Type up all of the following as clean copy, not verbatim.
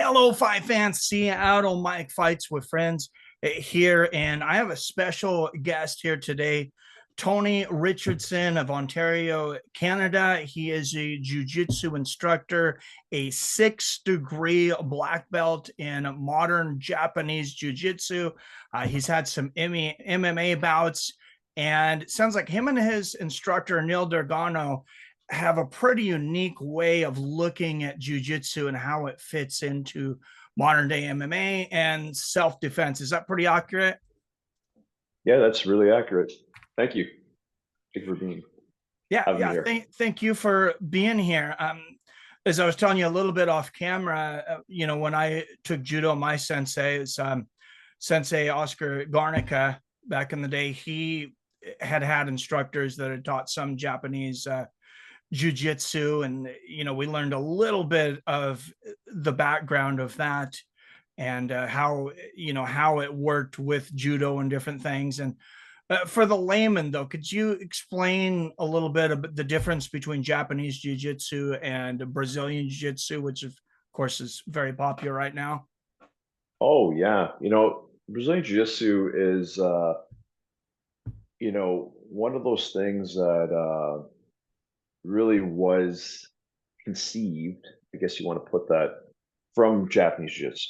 Hello, fight fans. Seattle Mike Fights with Friends here, and I have a special guest here today, Tony Richardson of Ontario, Canada. He is a Jiu Jitsu instructor, a 6th-degree black belt in modern Japanese Jiu Jitsu. He's had some MMA bouts, and it sounds like him and his instructor, Neil Dergano, have a pretty unique way of looking at jujitsu and how it fits into modern day MMA and self-defense. Is that pretty accurate? Yeah, that's really accurate. Thank you. Thank you for Yeah, having me yeah. here. Thank you for being here. As I was telling you a little bit off camera, when I took judo, my sensei is Sensei Oscar Garnica. Back in the day, he had instructors that had taught some Japanese jujitsu, and we learned a little bit of the background of that, and how it worked with judo and different things. And for the layman, though, could you explain a little bit about the difference between Japanese jiu-jitsu and Brazilian jiu-jitsu, which of course is very popular right now? Oh yeah, Brazilian Jiu-Jitsu is one of those things that really was conceived, I guess you want to put that, from Japanese Jiu-Jitsu.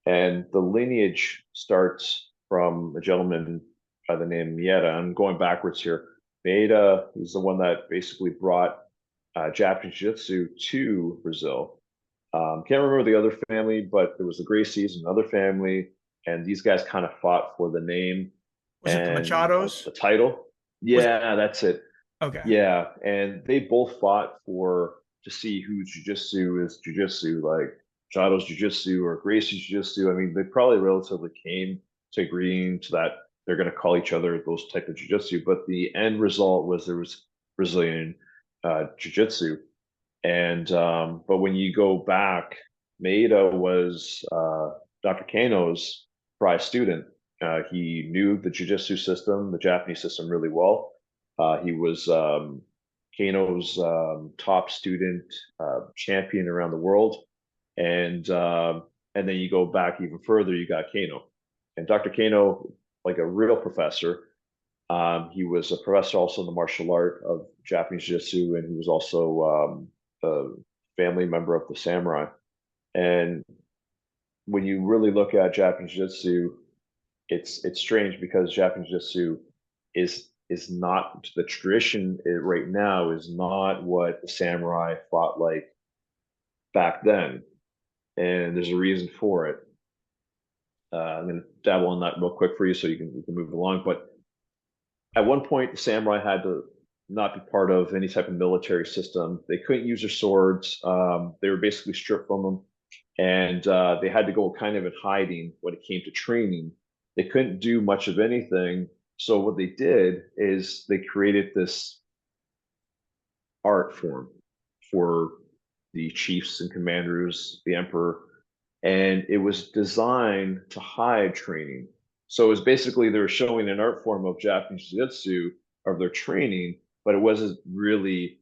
And the lineage starts from a gentleman by the name Mieta. I'm going backwards here. Mieta is the one that basically brought Japanese Jiu-Jitsu to Brazil. Can't remember the other family, but there was the Gracies, another family, and these guys kind of fought for the name Was it the and Machados? the title. Was Yeah, that's it. Okay. Yeah, and they both fought for to see who jujitsu is jujitsu, like Shadows Jiu-Jitsu or Gracie's Jiu-Jitsu. I mean, they probably relatively came to agreeing to that they're going to call each other those type of jiu-jitsu, but the end result was there was Brazilian jiu-jitsu. And but when you go back, Maeda was Dr. Kano's prize student. He knew the jiu-jitsu system, the Japanese system, really well. He was Kano's top student, champion around the world, and then you go back even further, you got Kano, and Dr. Kano, like a real professor. He was a professor also in the martial art of Japanese Jiu-Jitsu, and he was also a family member of the samurai. And when you really look at Japanese Jiu-Jitsu, it's strange because Japanese Jiu-Jitsu is not the tradition right now is not what the samurai fought like back then, and there's a reason for it. I'm going to dabble on that real quick for you so you can move along. But at one point, the samurai had to not be part of any type of military system. They couldn't use their swords. They were basically stripped from them, and they had to go kind of in hiding when it came to training. They couldn't do much of anything. So what they did is they created this art form for the chiefs and commanders, the emperor, and it was designed to hide training. So it was basically they were showing an art form of Japanese Jiu-Jitsu of their training, but it wasn't really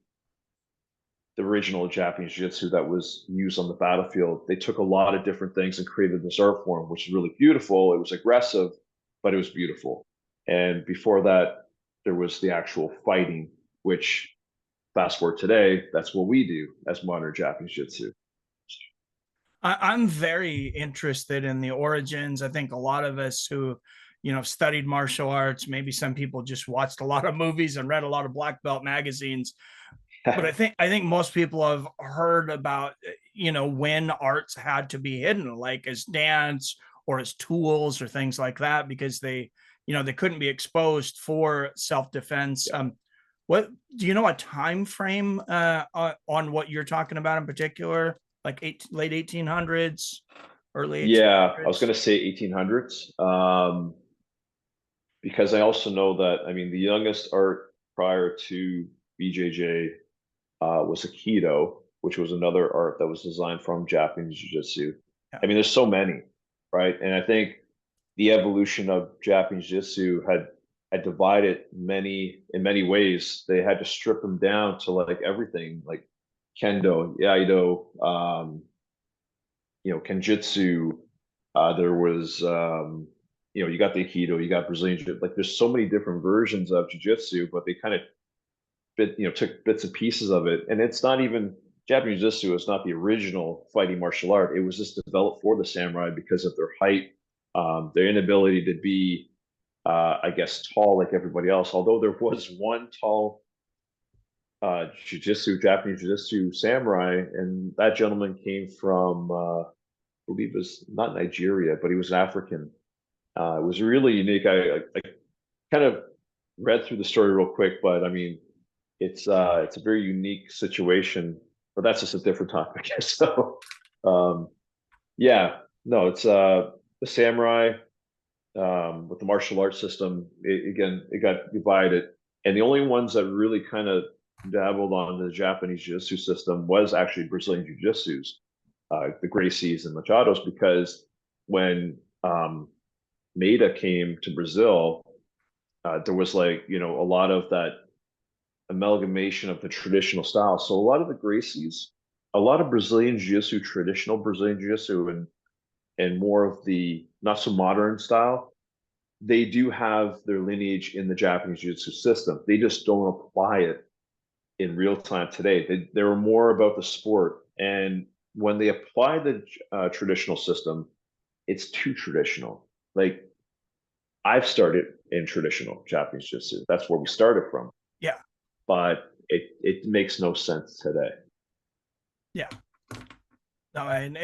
the original Japanese Jiu-Jitsu that was used on the battlefield. They took a lot of different things and created this art form, which is really beautiful. It was aggressive, but it was beautiful. And before that, there was the actual fighting, which fast forward today, that's what we do as modern Japanese Jiu-Jitsu. I'm very interested in the origins. I think a lot of us who, studied martial arts, maybe some people just watched a lot of movies and read a lot of black belt magazines. But I think most people have heard about, when arts had to be hidden, like as dance or as tools or things like that, because they couldn't be exposed for self-defense. Yeah. What do you know a time frame on what you're talking about in particular? Like late 1800s, early Yeah, I was 1800s. going to say 1800s, because I also know that, I mean, the youngest art prior to BJJ was Aikido, which was another art that was designed from Japanese Jiu-Jitsu. Yeah. I mean, there's so many, right? And I think the evolution of Japanese Jiu-Jitsu had divided many in many ways. They had to strip them down to like everything, like Kendo, Iaido, Kenjutsu. There was, you got the Aikido, you got Brazilian Jiu. Like there's so many different versions of Jiu-Jitsu, but they kind of took bits and pieces of it. And it's not even Japanese Jiu-Jitsu is not the original fighting martial art. It was just developed for the samurai because of their height, their inability to be, I guess, tall like everybody else. Although there was one tall Japanese Jiu-Jitsu samurai, and that gentleman came from, I believe it was not Nigeria, but he was African. It was really unique. I kind of read through the story real quick, but I mean, it's a very unique situation, but that's just a different topic. So, yeah, no, it's the samurai with the martial arts system. It got divided, and the only ones that really kind of dabbled on the Japanese Jiu-Jitsu system was actually Brazilian Jiu-Jitsus, the Gracies and Machados, because when Maida came to Brazil, there was a lot of that amalgamation of the traditional style. So a lot of the Gracies, a lot of Brazilian Jiu-Jitsu, traditional Brazilian Jiu-Jitsu, and more of the not so modern style, they do have their lineage in the Japanese Jiu-Jitsu system. They just don't apply it in real time today. They were more about the sport. And when they apply the traditional system, it's too traditional. Like I've started in traditional Japanese Jiu-Jitsu. That's where we started from. Yeah. But it makes no sense today. Yeah. No, and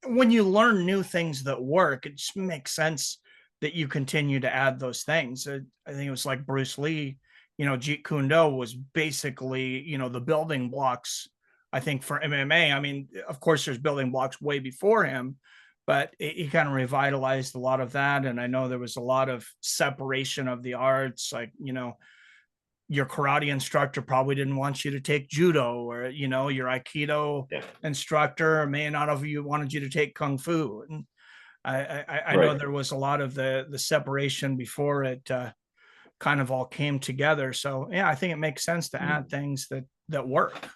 when you learn new things that work, it just makes sense that you continue to add those things. I think it was like Bruce Lee, Jeet Kune Do was basically, the building blocks, I think, for MMA. I mean, of course, there's building blocks way before him, but he kind of revitalized a lot of that. And I know there was a lot of separation of the arts, like, your karate instructor probably didn't want you to take judo, or your aikido instructor may not have wanted you to take kung fu. And I know there was a lot of the separation before it kind of all came together. So yeah, I think it makes sense to add things that work.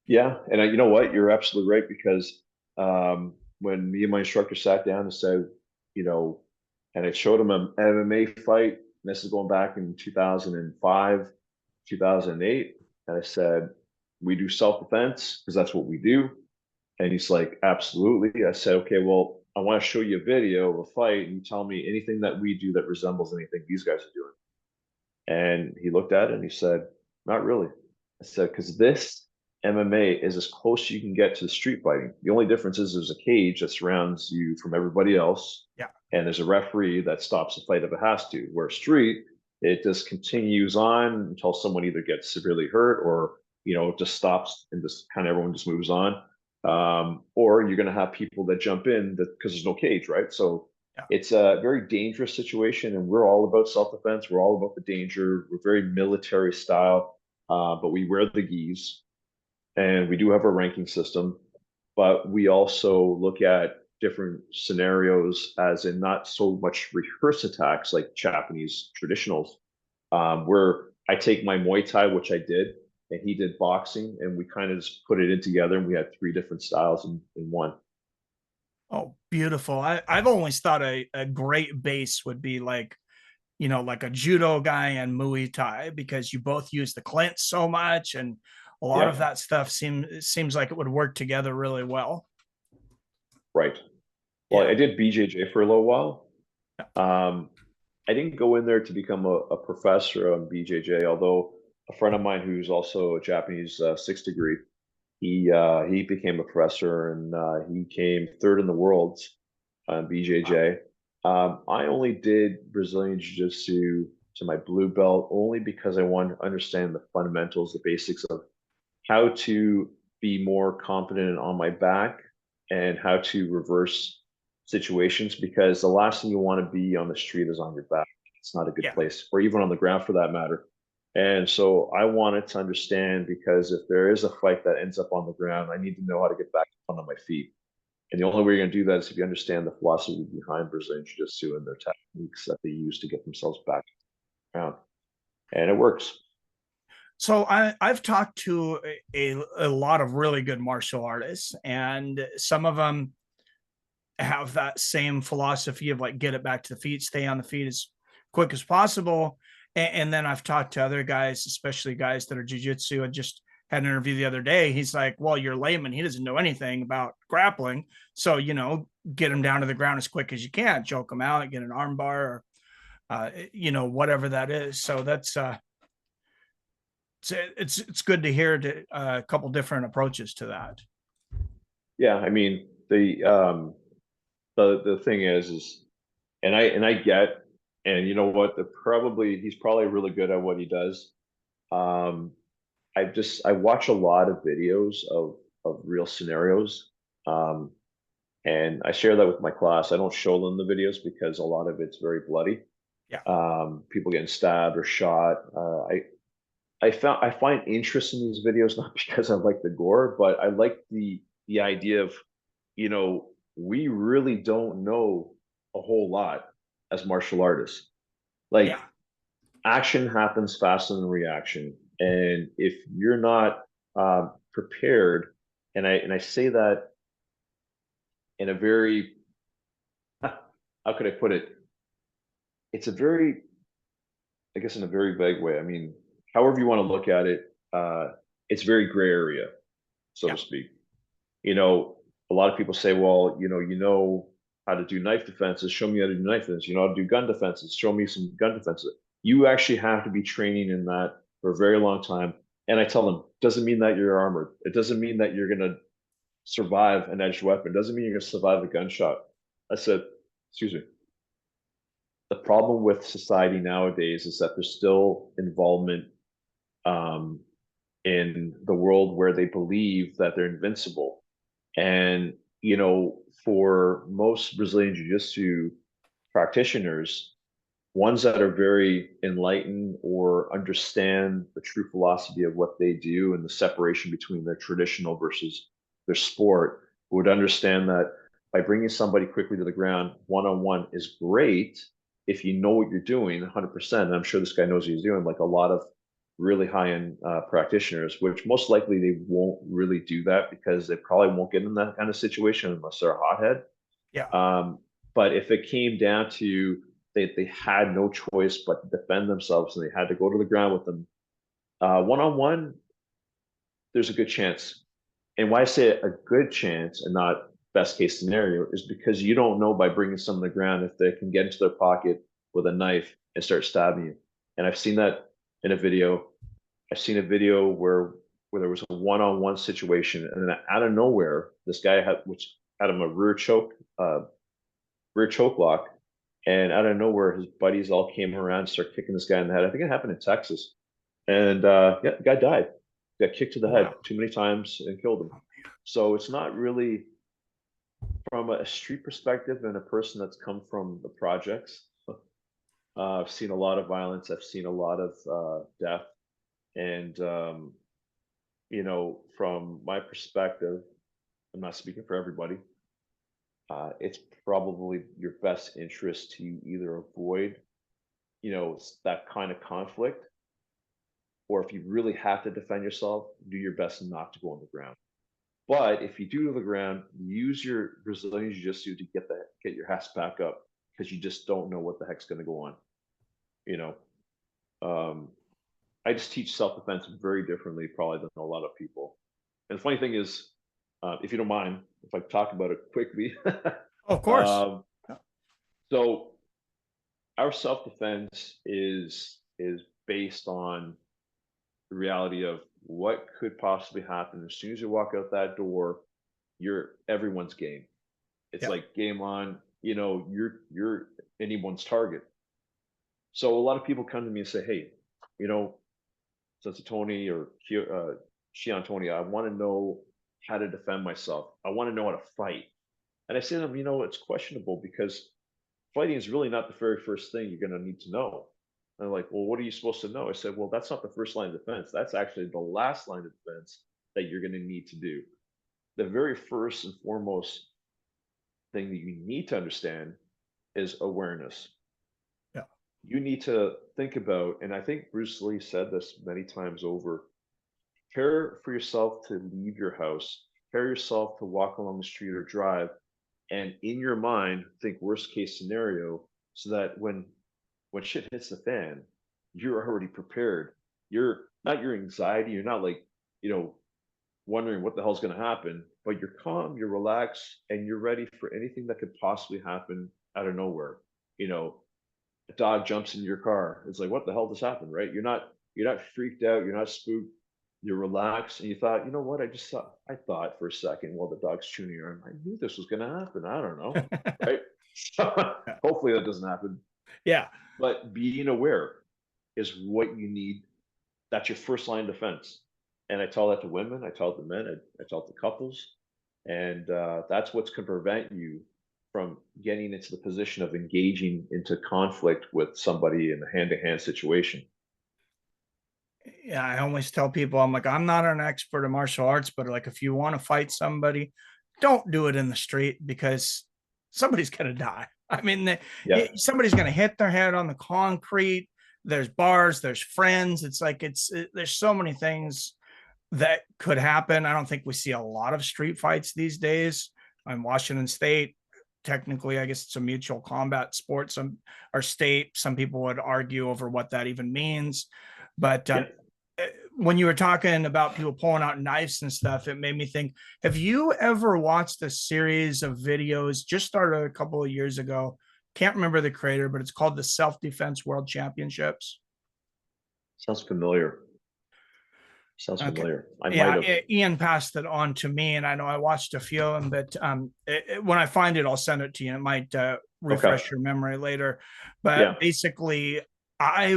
Yeah, and you know what, you're absolutely right, because when me and my instructor sat down and said, and I showed him an MMA fight. This is going back in 2005, 2008. And I said, we do self-defense because that's what we do. And he's like, absolutely. I said, okay, well, I want to show you a video of a fight, and you tell me anything that we do that resembles anything these guys are doing. And he looked at it and he said, not really. I said, because this MMA is as close as you can get to the street fighting. The only difference is there's a cage that surrounds you from everybody else. Yeah. And there's a referee that stops the fight if it has to. Where street, it just continues on until someone either gets severely hurt, or, it just stops and just kind of everyone just moves on. Or you're going to have people that jump in because there's no cage, right? So it's a very dangerous situation, and we're all about self-defense. We're all about the danger. We're very military style, but we wear the gis, and we do have a ranking system, but we also look at different scenarios, as in not so much rehearse attacks like Japanese traditionals, where I take my Muay Thai, which I did, and he did boxing, and we kind of just put it in together, and we had 3 different styles in one. Oh, beautiful. I've always thought a great base would be like, like a judo guy and Muay Thai, because you both use the clinch so much, and a lot of that stuff seems like it would work together really well. Right. Well, I did BJJ for a little while. I didn't go in there to become a professor on BJJ, although a friend of mine who's also a Japanese 6th degree, he became a professor, and he came 3rd in the world on BJJ. Wow. I only did Brazilian Jiu-Jitsu to my blue belt only because I wanted to understand the fundamentals, the basics of how to be more confident on my back and how to reverse situations, because the last thing you want to be on the street is on your back. It's not a good place, or even on the ground for that matter. And so I wanted to understand, because if there is a fight that ends up on the ground, I need to know how to get back on my feet. And the only way you're going to do that is if you understand the philosophy behind Brazilian Jiu-Jitsu and their techniques that they use to get themselves back on the ground. And it works. So I've talked to a lot of really good martial artists, and some of them have that same philosophy of like get it back to the feet, stay on the feet as quick as possible. And then I've talked to other guys, especially guys that are jujitsu. I just had an interview the other day. He's like, well, you're layman. He doesn't know anything about grappling. So, get him down to the ground as quick as you can, choke him out, get an arm bar or, whatever that is. So that's, it's good to hear a couple different approaches to that. Yeah, I mean the thing is and I get, and you know what, he's probably really good at what he does. Um, I watch a lot of videos of real scenarios. Um, and I share that with my class. I don't show them the videos because a lot of it's very bloody. Yeah. People getting stabbed or shot. I find interest in these videos not because I like the gore, but I like the idea of, we really don't know a whole lot as martial artists. Yeah. Like, action happens faster than reaction, and if you're not prepared, and I say that in a very, how could I put it? It's a very, I guess, in a very vague way. I mean, however you want to look at it, it's very gray area, so Yeah. to speak. You know, a lot of people say, well, how to do knife defenses. Show me how to do knife defenses. You know how to do gun defenses. Show me some gun defenses. You actually have to be training in that for a very long time. And I tell them, doesn't mean that you're armored. It doesn't mean that you're going to survive an edged weapon. It doesn't mean you're going to survive a gunshot. I said, excuse me. The problem with society nowadays is that there's still involvement um, in the world where they believe that they're invincible. And, for most Brazilian Jiu Jitsu practitioners, ones that are very enlightened or understand the true philosophy of what they do and the separation between their traditional versus their sport, would understand that by bringing somebody quickly to the ground one on one is great if you know what you're doing 100%. And I'm sure this guy knows what he's doing, like a lot of really high end practitioners, which most likely they won't really do that because they probably won't get in that kind of situation unless they're a hothead. Yeah. Um, but if it came down to they had no choice but to defend themselves and they had to go to the ground with them one on one, there's a good chance. And why I say a good chance and not best case scenario is because you don't know by bringing some to the ground if they can get into their pocket with a knife and start stabbing you. And I've seen that in a video. I've seen a video where there was a one-on-one situation, and then out of nowhere, this guy had him a rear choke lock, and out of nowhere, his buddies all came around and started kicking this guy in the head. I think it happened in Texas, and yeah, the guy died. Got kicked to the head Wow. too many times and killed him. So it's not really from a street perspective and a person that's come from the projects. I've seen a lot of violence. I've seen a lot of death, and from my perspective, I'm not speaking for everybody. It's probably your best interest to either avoid, that kind of conflict, or if you really have to defend yourself, do your best not to go on the ground. But if you do to the ground, use your Brazilian Jiu-Jitsu to get your ass back up because you just don't know what the heck's going to go on. You know, um, I just teach self-defense very differently, probably than a lot of people. And the funny thing is, if you don't mind, if I talk about it quickly, Oh, of course. um, so our self-defense is based on the reality of what could possibly happen as soon as you walk out that door. You're everyone's game. It's Yeah. like game on. You're anyone's target. So a lot of people come to me and say, "Hey, you know, since Tony or Shion Tony, I want to know how to defend myself. I want to know how to fight." And I say to them, it's questionable because fighting is really not the very first thing you're going to need to know. And they're like, well, what are you supposed to know? I said, well, that's not the first line of defense. That's actually the last line of defense that you're going to need to do. The very first and foremost thing that you need to understand is awareness. Yeah. you need to think about, and I think Bruce Lee said this many times over, prepare for yourself to leave your house, prepare yourself to walk along the street or drive, and in your mind, think worst case scenario so that when shit hits the fan, you're already prepared. You're not your anxiety, you're not like, you know, wondering what the hell's going to happen, but you're calm, you're relaxed, and you're ready for anything that could possibly happen out of nowhere. You know, a dog jumps in your car. It's like, what the hell just happened, right? You're not freaked out, you're not spooked, you're relaxed, and you thought, you know what, I thought for a second while the dog's chewing your arm, I knew this was gonna happen. I don't know. Right. So hopefully that doesn't happen. Yeah. But being aware is what you need. That's your first line of defense. And I tell that to women, I tell it to men, I tell it to couples. And that's what's going to prevent you from getting into the position of engaging into conflict with somebody in a hand-to-hand situation. Yeah, I always tell people, I'm like, I'm not an expert in martial arts, but like, if you want to fight somebody, don't do it in the street because somebody's going to die. I mean, Yeah. somebody's going to hit their head on the concrete. There's bars, there's friends. It's like, there's so many things that could happen. I don't think we see a lot of street fights these days. In Washington State, technically, I guess it's a mutual combat sport. Some our state, some people would argue over what that even means. But Yeah. when you were talking about people pulling out knives and stuff, it made me think, have you ever watched a series of videos just started a couple of years ago? Can't remember the creator, but it's called the Self-Defense World Championships. Sounds familiar. Sounds Okay. familiar. I might Yeah, have. Ian passed it on to me, and I know I watched a few of them, but when I find it, I'll send it to you. It might Okay. refresh your memory later. Yeah. But basically, I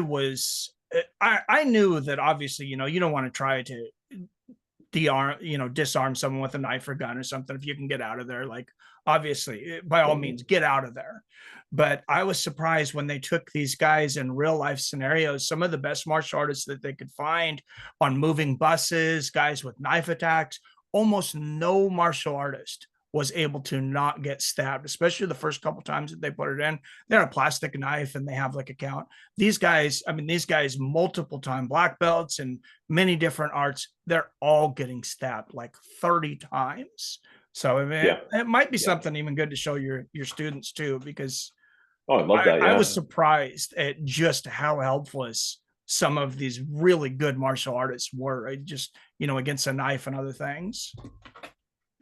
knew that obviously, you don't want to try to disarm someone with a knife or gun or something if you can get out of there. Like, obviously, by all means, get out of there. But I was surprised when they took these guys in real life scenarios, some of the best martial artists that they could find on moving buses, guys with knife attacks. Almost no martial artist was able to not get stabbed, especially the first couple times that they put it in. They're a plastic knife and they have like a count. These guys, multiple time black belts and many different arts, they're all getting stabbed like 30 times. So I mean, Yeah. it might be Yeah. something even good to show your students too, because Oh, I love that. I Yeah. was surprised at just how helpless some of these really good martial artists were. Just against a knife and other things.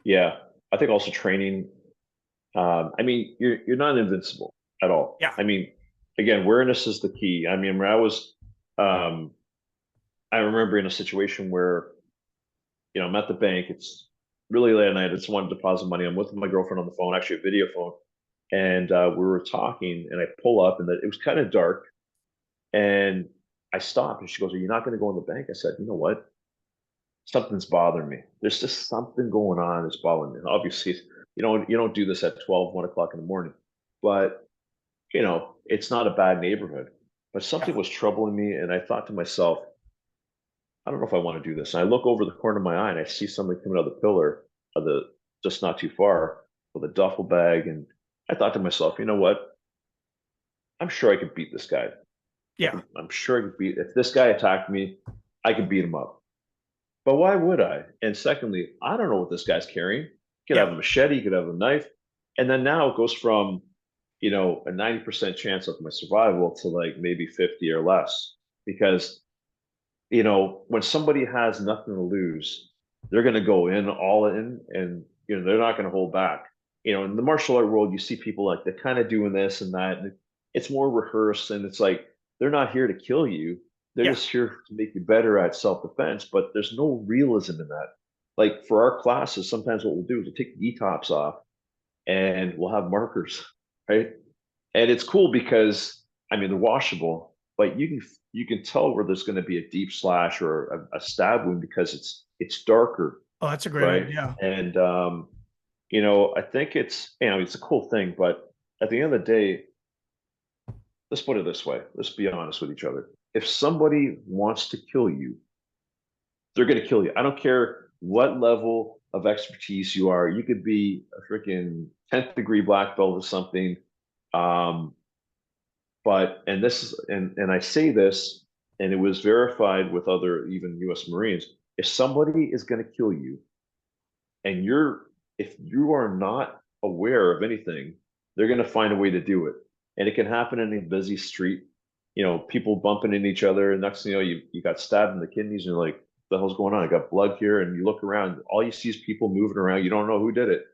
Yeah. I think also training. I mean, you're not invincible at all. Yeah, I mean, again, awareness is the key. I mean, when um, I remember in a situation where, I'm at the bank. It's really late at night. I just wanted to deposit money. I'm with my girlfriend on the phone, actually a video phone, and we were talking. And I pull up, and it was kind of dark, and I stopped, and she goes, "Are you not going to go in the bank?" I said, "You know what? Something's bothering me. There's just something going on that's bothering me." And obviously, you don't do this at 12, 1 o'clock in the morning, but it's not a bad neighborhood. But something yeah, was troubling me, and I thought to myself, I don't know if I want to do this. And I look over the corner of my eye and I see somebody coming out of the pillar of the just not too far with a duffel bag. And I thought to myself, you know what? I'm sure I could beat this guy. yeah, I'm sure I could beat if this guy attacked me, I could beat him up. But why would I? And secondly, I don't know what this guy's carrying. He could yeah, have a machete, he could have a knife. And then now it goes from, a 90% chance of my survival to like maybe 50 or less. Because when somebody has nothing to lose, they're going to go in all in, and they're not going to hold back. In the martial art world, you see people like they're kind of doing this and that, and it's more rehearsed, and it's like they're not here to kill you. They're yeah, just here to make you better at self-defense, but there's no realism in that. Like for our classes, sometimes what we'll do is we'll take the e-tops off and we'll have markers, right? And it's cool because I mean they're washable, but you can tell where there's going to be a deep slash or a stab wound because it's darker, oh, that's a great right? idea. And I think it's a cool thing, but at the end of the day, let's put it this way. Let's be honest with each other. If somebody wants to kill you, they're going to kill you. I don't care what level of expertise you are. You could be a freaking 10th degree black belt or something. Um, But and this is and I say this, and it was verified with other even U.S. Marines. If somebody is going to kill you, and if you are not aware of anything, they're going to find a way to do it, and it can happen in a busy street. People bumping into each other, and next thing you know, you got stabbed in the kidneys, and you're like, "What the hell's going on? I got blood here," and you look around, all you see is people moving around. You don't know who did it,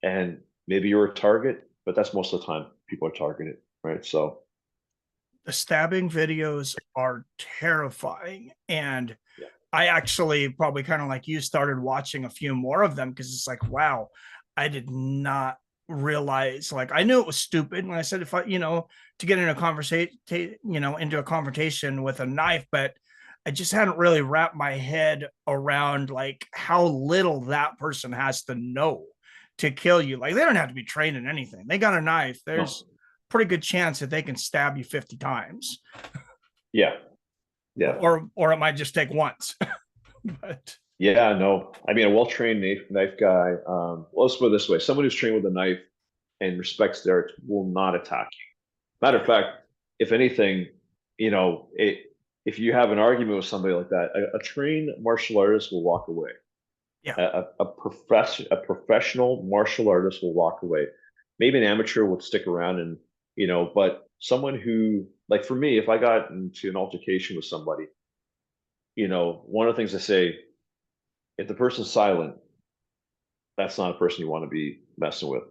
and maybe you're a target, but that's most of the time people are targeted, right? So The stabbing videos are terrifying. And yeah, I actually, probably kind of like you, started watching a few more of them because it's like, wow, I did not realize, like, I knew it was stupid. And I said, if I, to get in a conversation, into a confrontation with a knife, but I just hadn't really wrapped my head around like how little that person has to know to kill you. Like, they don't have to be trained in anything. They got a knife. There's no, pretty good chance that they can stab you 50 times, yeah, yeah. or it might just take once. But Yeah, no. I mean, a well-trained knife guy. Well, let's put it this way: someone who's trained with a knife and respects their art will not attack you. Matter of yeah, fact, if anything, if you have an argument with somebody like that, a trained martial artist will walk away. yeah, A professional martial artist will walk away. Maybe an amateur will stick around and but someone who, like for me, if I got into an altercation with somebody, one of the things I say, if the person's silent, that's not a person you want to be messing with.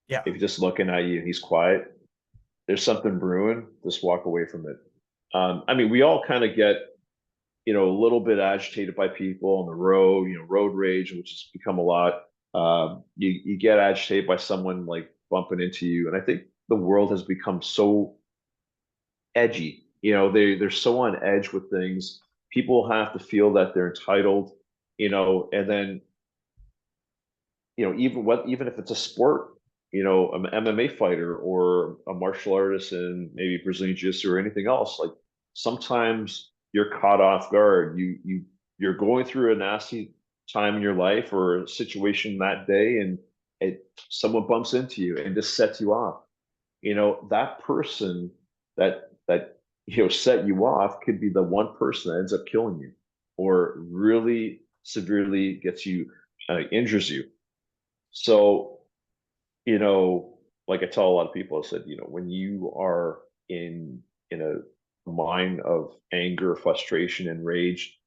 yeah. If he's just looking at you and he's quiet, there's something brewing. Just walk away from it. I mean, we all kind of get, a little bit agitated by people on the road, road rage, which has become a lot. You get agitated by someone like bumping into you, and I think the world has become so edgy. They're so on edge with things. People have to feel that they're entitled, and then even if it's a sport, an MMA fighter or a martial artist in maybe Brazilian Jiu-Jitsu or anything else, like sometimes you're caught off guard. You're going through a nasty time in your life or a situation that day, and someone bumps into you and just sets you off. That person that set you off could be the one person that ends up killing you or really severely gets you injures you. So, you know, like I tell a lot of people, I said, when you are in a mind of anger, frustration, and rage,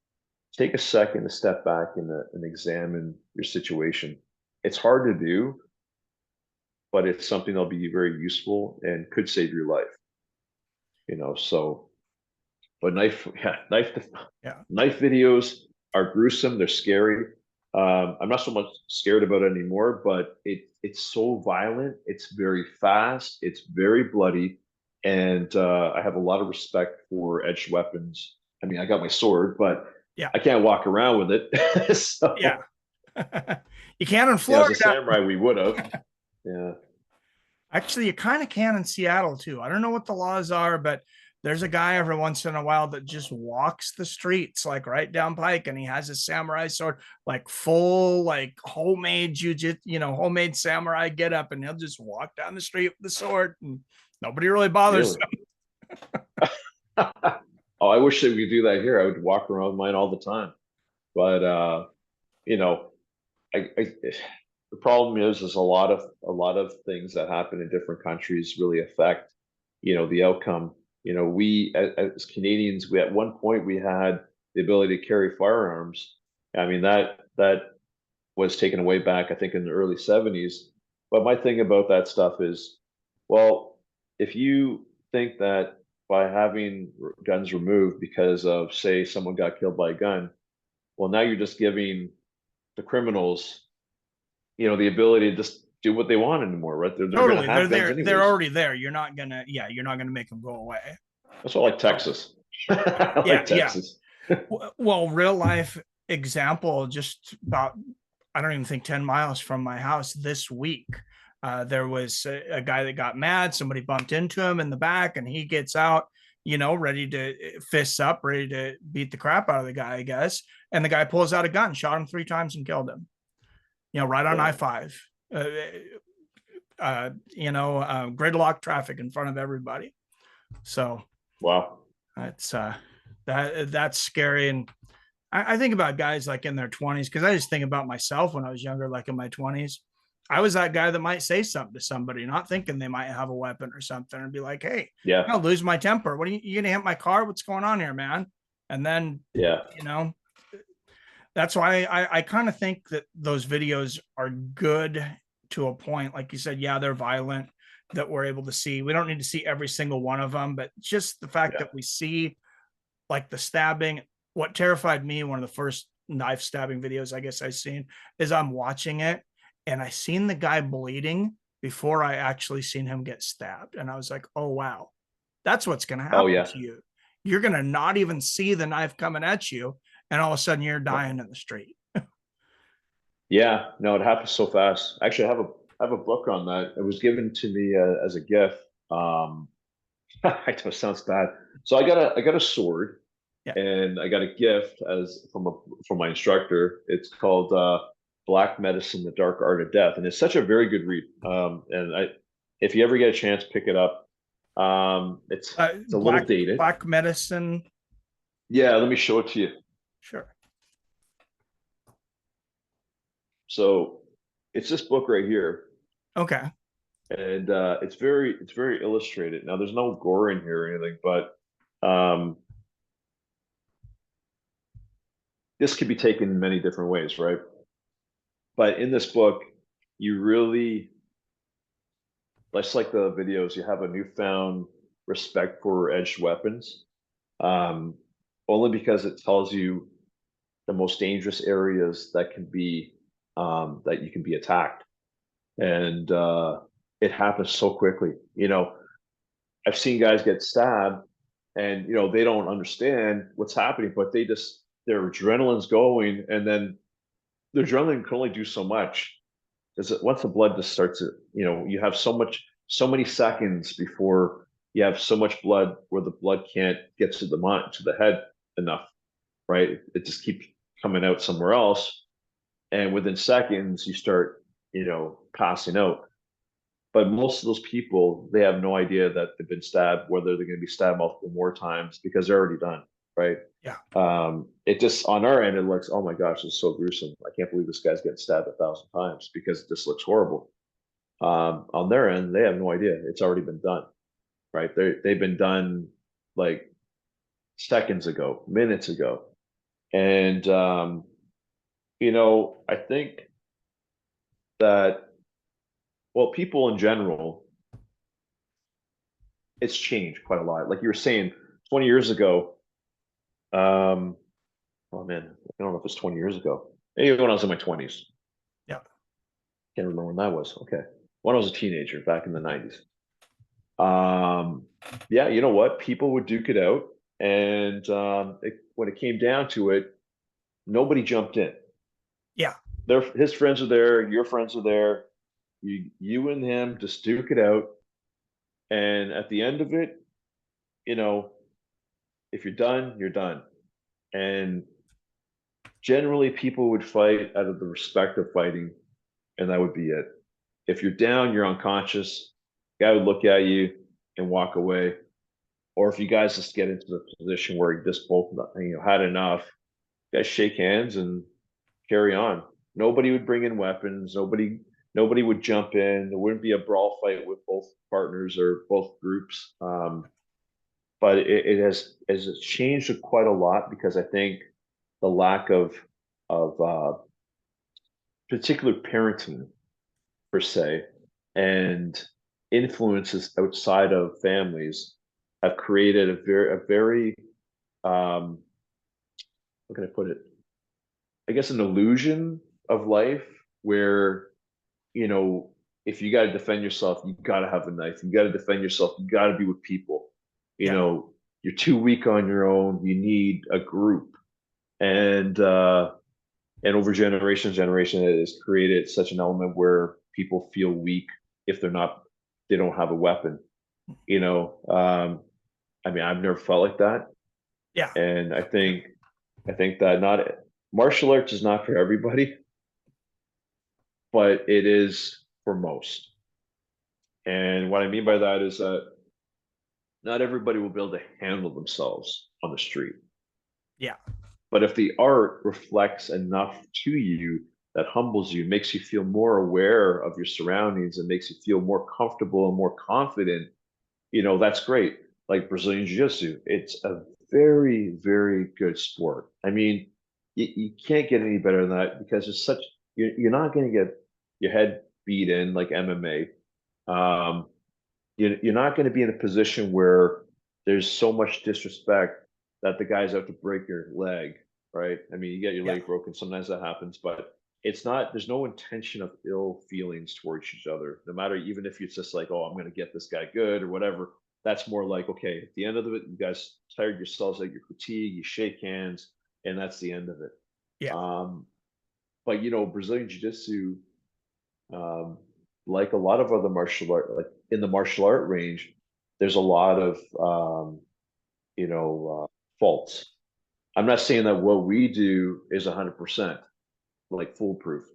take a second to step back and examine your situation. It's hard to do, but it's something that'll be very useful and could save your life. So but yeah, Yeah. knife videos are gruesome. They're scary. I'm not so much scared about it anymore, but it's so violent. It's very fast. It's very bloody, and I have a lot of respect for edged weapons. I mean, I got my sword, but Yeah. I can't walk around with it. Yeah. So, You can in as a Florida. samurai, we would have. Yeah, Actually, you kind of can in Seattle too. I don't know what the laws are, but there's a guy every once in a while that just walks the streets like right down Pike, and he has a samurai sword, like full, like homemade jujitsu, homemade samurai get up, and he'll just walk down the street with the sword, and nobody really bothers really. him. Oh, I wish that we could do that here. I would walk around with mine all the time. But you know, I the problem is a lot of things that happen in different countries really affect, the outcome. We as Canadians, we at one point we had the ability to carry firearms. I mean that was taken away back, I think, in the early 70s. But my thing about that stuff is, well, if you think that by having guns removed because of, say, someone got killed by a gun, well, now you're just giving the criminals, the ability to just do what they want anymore, right? They're going to Totally, they're have guns there. They're anyways. already there. You're not gonna make them go away. That's why I like So, Texas. I yeah, like yeah. Texas. Well, real life example, just about, I don't even think 10 miles from my house this week. There was a guy that got mad. Somebody bumped into him in the back, and he gets out, ready to fists up, ready to beat the crap out of the guy, I guess. And the guy pulls out a gun, shot him 3 times, and killed him, right on Yeah. I-5. Gridlock traffic in front of everybody. So Wow. it's that's scary. And I think about guys like in their 20s, because I just think about myself when I was younger, like in my 20s. I was that guy that might say something to somebody, not thinking they might have a weapon or something, and be like, "Hey, Yeah. I'll lose my temper. What are you gonna hit my car? What's going on here, man?" And then, Yeah. you know, that's why I kind of think that those videos are good to a point. Like you said, yeah, they're violent, that we're able to see. We don't need to see every single one of them, but just the fact Yeah. that we see like the stabbing. What terrified me, one of the first knife stabbing videos I guess I've seen, is I'm watching it and I seen the guy bleeding before I actually seen him get stabbed. And I was like, oh wow, that's what's gonna Oh happen yeah. to you. You're gonna not even see the knife coming at you, and all of a sudden you're No. dying in the street. Yeah. No, it happens so fast. Actually, I have a book on that. It was given to me as a gift. I know it sounds bad. So I got a sword, Yeah. and I got a gift as from my instructor. It's called Black Medicine: The Dark Art of Death, and it's such a very good read. And I, if you ever get a chance, pick it up. It's a little dated. Black medicine. Yeah, let me show it to you. Sure. So it's this book right here, Okay. and it's very illustrated. Now there's no gore in here or anything, but um, this could be taken in many different ways, right? But in this book, you really, just like the videos, you have a newfound respect for edged weapons, um, only because it tells you the most dangerous areas that can be that you can be attacked, and it happens so quickly. You know, I've seen guys get stabbed, and you know they don't understand what's happening, but their adrenaline's going, and then the adrenaline can only do so much. Is that once the blood just starts to, you know, you have so many seconds before you have so much blood where the blood can't get to the mind, to the head enough, right? It just keeps coming out somewhere else. And within seconds, you start, you know, passing out. But most of those people, they have no idea that they've been stabbed, whether they're going to be stabbed multiple more times because they're already done, right? Yeah. It just on our end, it looks, oh my gosh, it's so gruesome. I can't believe this guy's getting stabbed 1,000 times because it just looks horrible. On their end, they have no idea. It's already been done, right? They've been done like seconds ago, minutes ago. And you know, I think that, well, people in general, it's changed quite a lot. Like you were saying, 20 years ago, um, oh man, I don't know if it's 20 years ago. Maybe when I was in my 20s. Yeah. Can't remember when that was. Okay. When I was a teenager back in the 90s. Yeah, you know what? People would duke it out. And when it came down to it, nobody jumped in. Yeah. His friends are there, your friends are there. You and him just duke it out. And at the end of it, you know, if you're done, you're done. And generally, people would fight out of the respect of fighting, and that would be it. If you're down, you're unconscious. Guy would look at you and walk away. Or if you guys just get into the position where you just both, you know, had enough, you guys shake hands and carry on. Nobody would bring in weapons. Nobody would jump in. There wouldn't be a brawl fight with both partners or both groups. But it has changed quite a lot because I think the lack of particular parenting per se and influences outside of families have created a very um, how can I put it? I guess an illusion of life where, you know, if you got to defend yourself, you got to have a knife. You got to defend yourself. You got to be with people. You Yeah. know, you're too weak on your own. You need a group. And over generation, it has created such an element where people feel weak if they don't have a weapon. You know, I mean, I've never felt like that, Yeah. and I think that not martial arts is not for everybody, but it is for most. And what I mean by that is that not everybody will be able to handle themselves on the street. Yeah. But if the art reflects enough to you that humbles you, makes you feel more aware of your surroundings, and makes you feel more comfortable and more confident, that's great. Like Brazilian Jiu-Jitsu, it's a very, very good sport. I mean, you can't get any better than that because it's such, you're not going to get your head beat in like MMA. Um, you're not going to be in a position where there's so much disrespect that the guys have to break your leg, right? I mean, you get your Yeah. leg broken, sometimes that happens, but it's not, there's no intention of ill feelings towards each other, no matter, even if it's just like, oh, I'm going to get this guy good or whatever. That's more like, okay, at the end of it, you guys tired yourselves out, you're fatigued, you shake hands, and that's the end of it. Yeah. Um, but Brazilian Jiu-Jitsu, um, like a lot of other martial art, like in the martial art range, there's a lot of faults. I'm not saying that what we do is 100% like foolproof.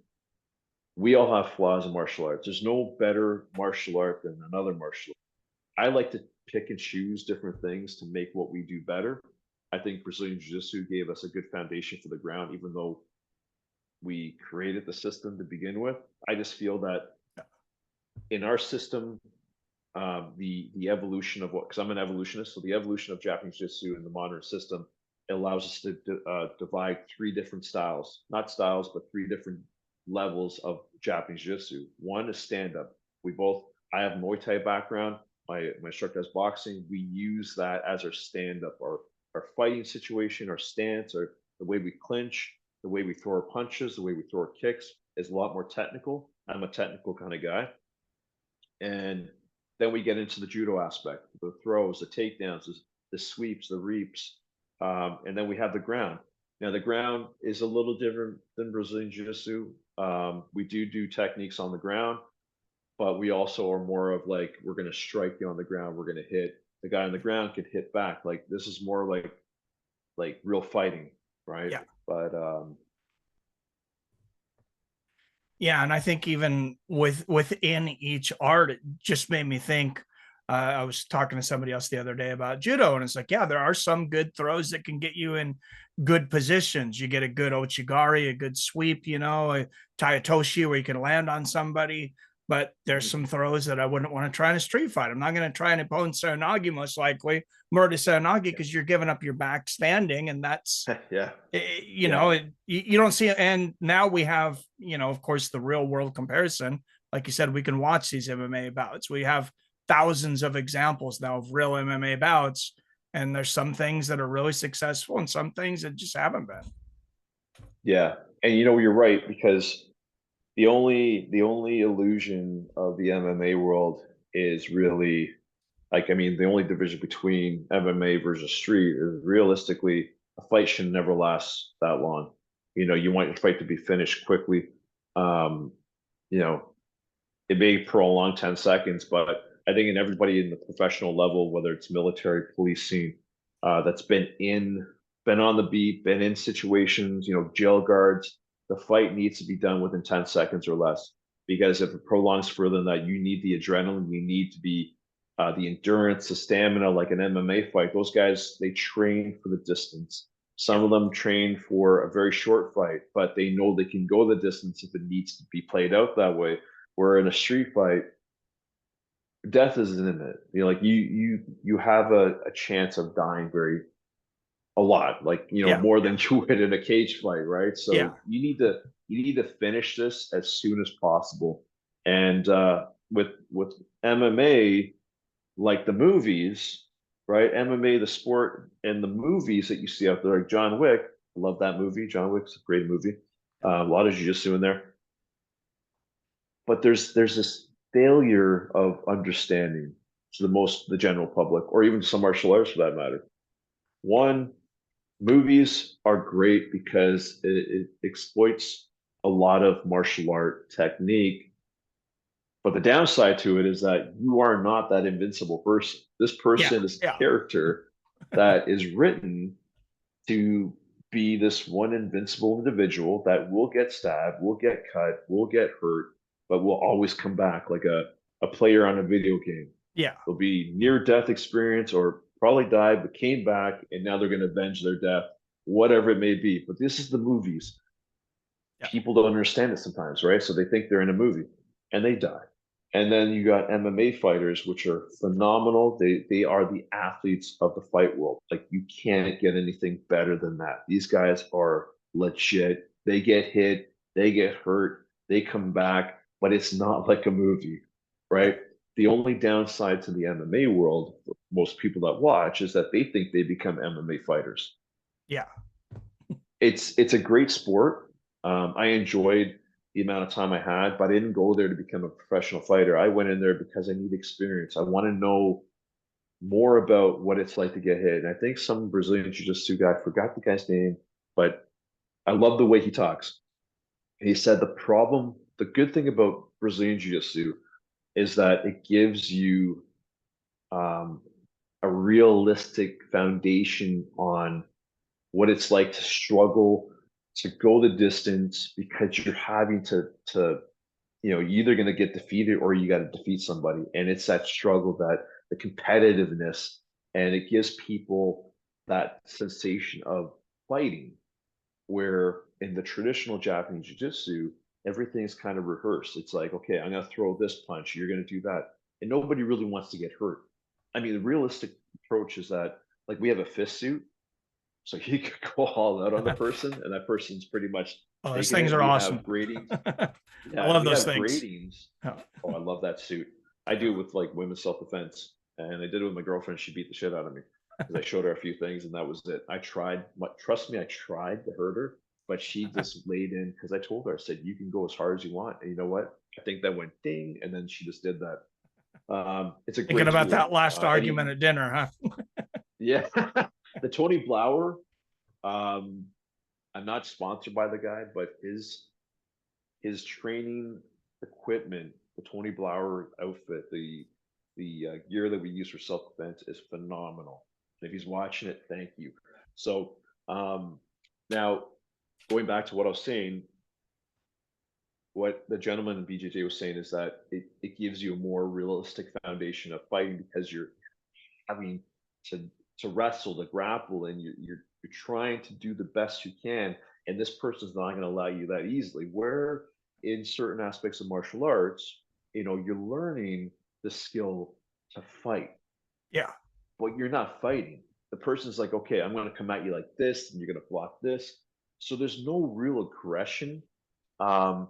We all have flaws in martial arts. There's no better martial art than another martial art. I like to pick and choose different things to make what we do better. I think Brazilian Jiu-Jitsu gave us a good foundation for the ground, even though we created the system to begin with. I just feel that in our system, the evolution of what, because I'm an evolutionist, so the evolution of Japanese Jiu-Jitsu in the modern system, it allows us to divide three different styles, not styles, but three different levels of Japanese Jiu-Jitsu. One is stand-up. I have Muay Thai background. My instructor has boxing. We use that as our stand-up, our fighting situation, our stance, or the way we clinch, the way we throw our punches, the way we throw our kicks is a lot more technical. I'm a technical kind of guy. And then we get into the judo aspect, the throws, the takedowns, the sweeps, the reaps, and then we have the ground. Now the ground is a little different than Brazilian Jiu-Jitsu. We do techniques on the ground, but we also are more of like, we're going to strike you on the ground, we're going to hit. The guy on the ground could hit back. Like this is more like real fighting, right? Yeah. But Yeah, and I think even within each art, it just made me think. I was talking to somebody else the other day about judo, and it's like, yeah, there are some good throws that can get you in good positions. You get a good ochigari, a good sweep, a tayatoshi where you can land on somebody. But there's some throws that I wouldn't want to try in a street fight. I'm not going to try and opponent Saranagi, most likely, Murder Saranagi, because you're giving up your back standing, and that's yeah, you yeah, know you don't see it. And now we have, of course, the real world comparison. Like you said, we can watch these MMA bouts. We have thousands of examples now of real MMA bouts, and there's some things that are really successful and some things that just haven't been. yeah. And you're right, because the only illusion of the MMA world is really, like, I mean, the only division between MMA versus street is realistically a fight should never last that long. You want your fight to be finished quickly. Um, you know, it may prolong 10 seconds, but I think in everybody in the professional level, whether it's military, policing, that's been on the beat, been in situations, jail guards, the fight needs to be done within 10 seconds or less. Because if it prolongs further than that, you need the adrenaline, you need to be the endurance, the stamina, like an MMA fight. Those guys, they train for the distance. Some Yeah. of them train for a very short fight, but they know they can go the distance if it needs to be played out that way. Where in a street fight, death is in it. Like you have a chance of dying a lot, like Yeah. more Yeah. than you would in a cage fight, right? Yeah. So you need to finish this as soon as possible. And with MMA, like the movies, right? MMA, the sport, and the movies that you see out there, like John Wick. I love that movie. John Wick's a great movie. A lot of jiu-jitsu in there, but there's this failure of understanding to the general public, or even some martial arts for that matter. One, movies are great because it exploits a lot of martial art technique, but the downside to it is that you are not that invincible person. This Yeah. person is a Yeah. character that is written to be this one invincible individual that will get stabbed, will get cut, will get hurt, but will always come back like a player on a video game. Yeah. They'll be near death experience or probably died, but came back, and now they're going to avenge their death, whatever it may be. But this is the movies. Yeah. People don't understand it sometimes, right? So they think they're in a movie and they die. And then you got MMA fighters, which are phenomenal. They are the athletes of the fight world. Like you can't get anything better than that. These guys are legit. They get hit, they get hurt, they come back, but it's not like a movie, Yeah. right? The only downside to the MMA world, for most people that watch, is that they think they become MMA fighters. Yeah. It's a great sport. I enjoyed the amount of time I had, but I didn't go there to become a professional fighter. I went in there because I need experience. I want to know more about what it's like to get hit. And I think some Brazilian jiu-jitsu guy, I forgot the guy's name, but I love the way he talks. And he said the good thing about Brazilian jiu-jitsu is that it gives you um, a realistic foundation on what it's like to struggle to go the distance because you're having to you're either going to get defeated or you got to defeat somebody, and it's that struggle, that the competitiveness, and it gives people that sensation of fighting, where in the traditional Japanese jiu-jitsu everything's kind of rehearsed. It's like, okay, I'm going to throw this punch, you're going to do that, and nobody really wants to get hurt. I mean, the realistic approach is that, like, we have a fist suit, so you could go all out on the person, and that person's pretty much Oh, those taking things it. are We awesome. have gradings. I Yeah, love we those have things. gradings. Oh, Oh, I love that suit. I do with like women's self-defense, and I did it with my girlfriend. She beat the shit out of me because I showed her a few things, and that was it. I tried. Trust me, I tried to hurt her, but she just laid in because I told her. I said, "You can go as hard as you want." And you know what? I think that went ding, and then she just did that. It's a thinking great about that tool. last argument Any, at dinner, huh? yeah, the Tony Blauer. Um, I'm not sponsored by the guy, but his training equipment, the Tony Blauer outfit, the gear that we use for self defense is phenomenal. And if he's watching it, thank you. So now going back to what I was saying, what the gentleman in BJJ was saying is that it gives you a more realistic foundation of fighting because you're having to to wrestle, to grapple, and you're trying to do the best you can, and this person's not going to allow you that easily. Where in certain aspects of martial arts, you're learning the skill to fight, Yeah. but you're not fighting. The person's like, okay, I'm going to come at you like this, and you're going to block this. So there's no real aggression, um,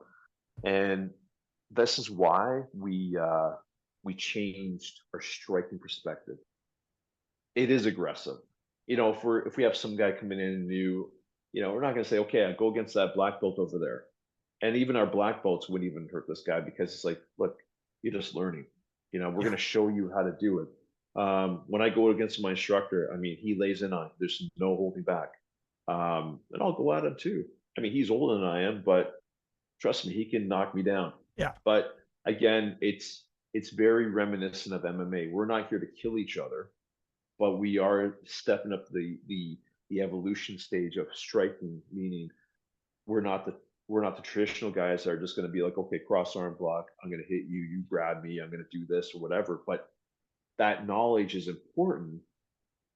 and this is why we changed our striking perspective. It is aggressive. If we have some guy coming in new, we're not going to say, okay, I go against that black belt over there. And even our black belts wouldn't even hurt this guy because it's like, look, you're just learning. We're going Yeah. to show you how to do it. When I go against my instructor, I mean, he lays in on it. There's no holding back. And I'll go at him too. I mean, he's older than I am, but trust me, he can knock me down. Yeah. But again, it's very reminiscent of MMA. We're not here to kill each other, but we are stepping up the evolution stage of striking, meaning we're not the we're not the traditional guys that are just going to be like, okay, cross arm block, I'm going to hit you, you grab me, I'm going to do this or whatever. But that knowledge is important,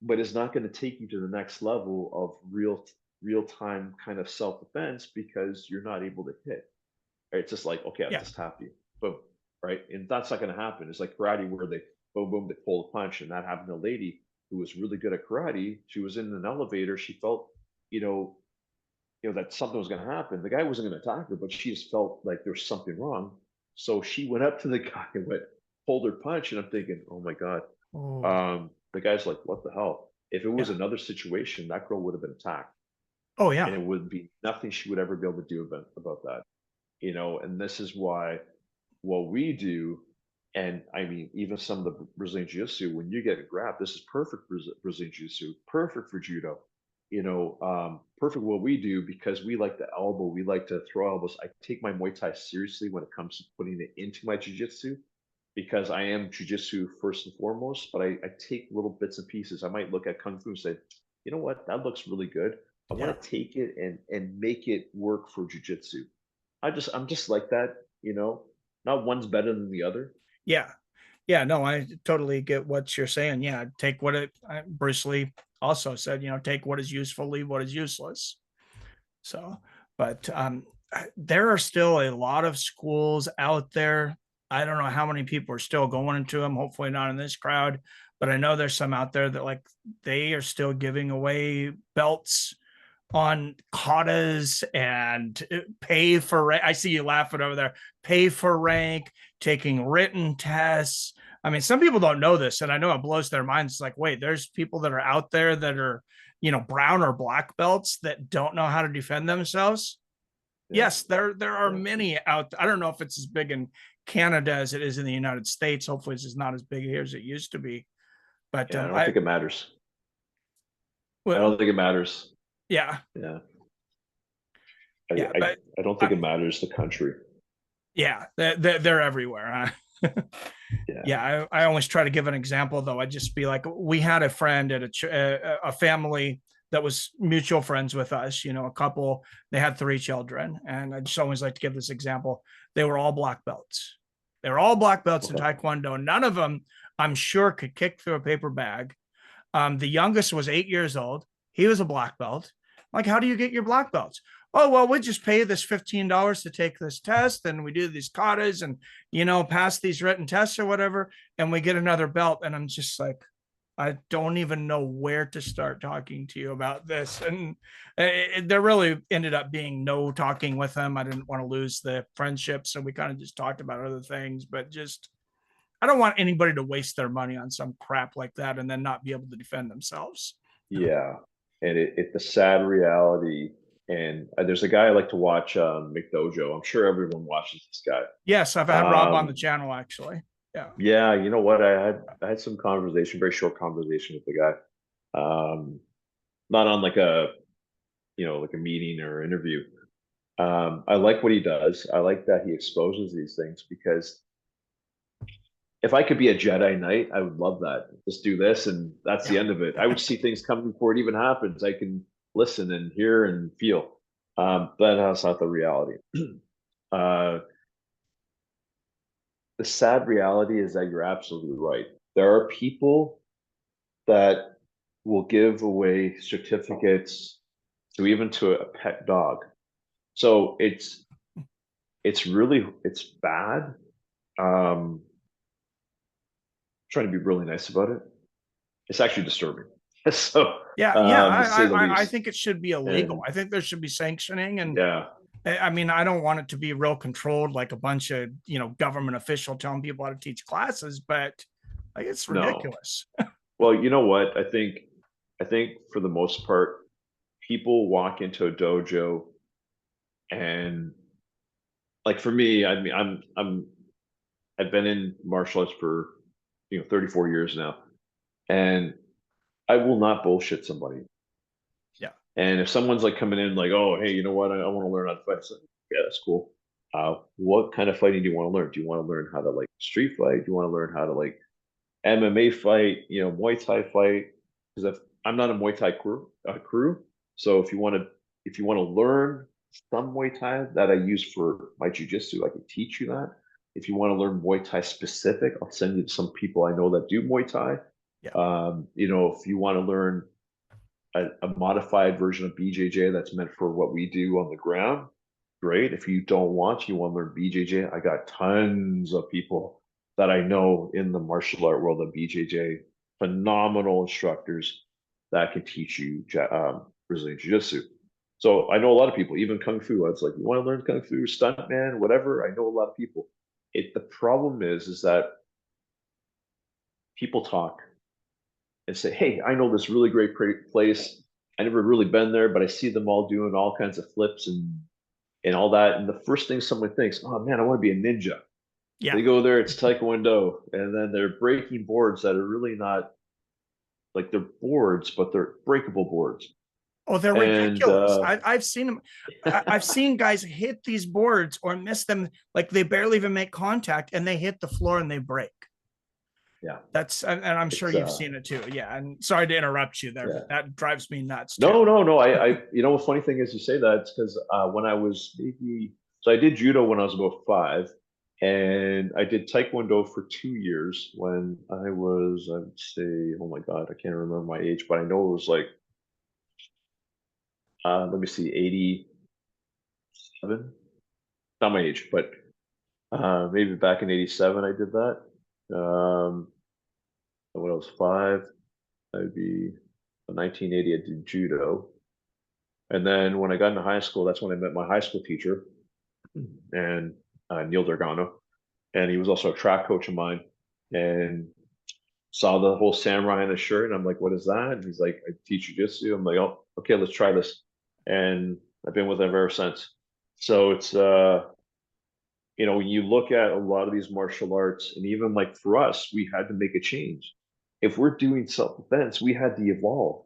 but it's not going to take you to the next level of real time kind of self defense because you're not able to hit. Right? It's just like, okay, I'll Yeah. just tap you, boom, right? And that's not going to happen. It's like karate where they boom, boom, they pull a punch, and that happened to a lady who was really good at karate. She was in an elevator. She felt, you know, that something was going to happen. The guy wasn't going to attack her, but she just felt like there was something wrong. So she went up to the guy and went, pulled her punch, and I'm thinking, oh my god. Oh, The guy's like, what the hell? If it was yeah. another situation, that girl would have been attacked, Oh, and yeah. it would be nothing she would ever be able to do about that. And this is why what we do, and I mean, even some of the Brazilian Jiu-Jitsu, when you get grabbed, this is perfect for Brazilian Jiu-Jitsu, perfect for judo. Perfect what we do because we like the elbow, we like to throw elbows. I take my Muay Thai seriously when it comes to putting it into my Jiu-Jitsu because I am Jiu-Jitsu first and foremost, but I take little bits and pieces. I might look at Kung Fu and say, you know what, that looks really good. I Yeah. want to take it and make it work for Jiu-Jitsu. I'm just like that. Not one's better than the other. Yeah. Yeah, no, I totally get what you're saying. Yeah, take what it, Bruce Lee also said, take what is useful, leave what is useless. So, but there are still a lot of schools out there. I don't know how many people are still going into them. Hopefully not in this crowd, but I know there's some out there that like they are still giving away belts on katas and pay for rank. I see you laughing over there. Pay for rank, taking written tests. I mean, some people don't know this, and I know it blows their minds. It's like, wait, there's people that are out there that are, brown or black belts that don't know how to defend themselves. Yeah, Yes, there are yeah, many out. I don't know if it's as big in Canada as it is in the United States. Hopefully, it's not as big here as it used to be. But yeah. I don't think it matters. I well, don't think it matters. yeah, Yeah, yeah, I but I don't think it matters the country. yeah, they're everywhere. Huh? Yeah. Yeah, I always try to give an example though. I just be like, we had a friend at a family that was mutual friends with us. A couple. They had 3 children, and I just always like to give this example. They were all black belts. They were all black belts in Okay. Taekwondo. None of them, I'm sure, could kick through a paper bag. The youngest was 8 years old. He was a black belt. Like, how do you get your black belts? Oh, well, we just pay this $15 to take this test, and we do these katas and, pass these written tests or whatever, and we get another belt. And I'm just like, I don't even know where to start talking to you about this. And there really ended up being no talking with him. I didn't want to lose the friendship. So we kind of just talked about other things, but just, I don't want anybody to waste their money on some crap like that and then not be able to defend themselves. Yeah, and it's the sad reality. And there's a guy I like to watch, McDojo. I'm sure everyone watches this guy. Yes, I've had Rob on the channel actually. Yeah. Yeah, you know what? I had some conversation, very short conversation with the guy. Not on like a like a meeting or interview. I like what he does. I like that he exposes these things because if I could be a Jedi Knight, I would love that. Just do this, and that's the Yeah. end of it. I would see things coming before it even happens. I can listen and hear and feel. But that's not the reality. uh, the sad reality is that you're absolutely right. There are people that will give away certificates to even to a pet dog. So it's bad. Um, trying to be really nice about it. It's actually disturbing. So Yeah, yeah. to say the I least. think it should be illegal. And I think there should be sanctioning, and yeah, I mean, I don't want it to be real controlled, like a bunch of government official telling people how to teach classes, but like it's no. ridiculous. Well, you know what? I think for the most part, people walk into a dojo and like for me, I mean, I've been in martial arts for 34 years now, and I will not bullshit somebody. Yeah, And if someone's like coming in like, oh, hey, you know what? I want to learn how to fight. It's like, yeah, that's cool. What kind of fighting do you want to learn? Do you want to learn how to like street fight? Do you want to learn how to like MMA fight? Muay Thai fight? Because if I'm not a Muay Thai crew, so if you want to learn some Muay Thai that I use for my jujitsu, I can teach you that. If you want to learn Muay Thai specific, I'll send you to some people I know that do Muay Thai. yeah. If you want to learn a modified version of BJJ that's meant for what we do on the ground, great. If you don't want, you want to learn BJJ, I got tons of people that I know in the martial art world of BJJ, phenomenal instructors that can teach you Brazilian Jiu Jitsu. So I know a lot of people, even Kung Fu. It's like, you want to learn Kung Fu, stuntman, whatever. I know a lot of people. The problem is that people talk and say, hey, I know this really great place. I never really been there, but I see them all doing all kinds of flips and all that. And the first thing someone thinks, oh man, I want to be a ninja. Yeah. They go there, it's Taekwondo, and then they're breaking boards that are really not like they're boards, but they're breakable boards. Oh, they're And ridiculous. I've seen them. I've seen guys hit these boards or miss them, like they barely even make contact, and they hit the floor and they break. yeah, And I'm sure it's you've seen it too. Yeah. And sorry to interrupt you there, yeah. but that drives me nuts too. No. The funny thing is you say that it's because when I was maybe, so I did judo when I was about 5, And I did Taekwondo for 2 years when I was, I would say, oh my God, I can't remember my age, but I know it was like, let me see, 87, not my age, but maybe back in 87 I did that. When I was five, I'd be 1980, I did judo. And then when I got into high school, that's when I met my high school teacher, and Neil Dargano. And he was also a track coach of mine. And saw the whole samurai in his shirt, and I'm like, "What is that?" And he's like, "I teach jujitsu." I'm like, "Oh, okay, let's try this." And I've been with him ever since. So it's when you look at a lot of these martial arts, and even like for us, we had to make a change. If we're doing self-defense, we had to evolve.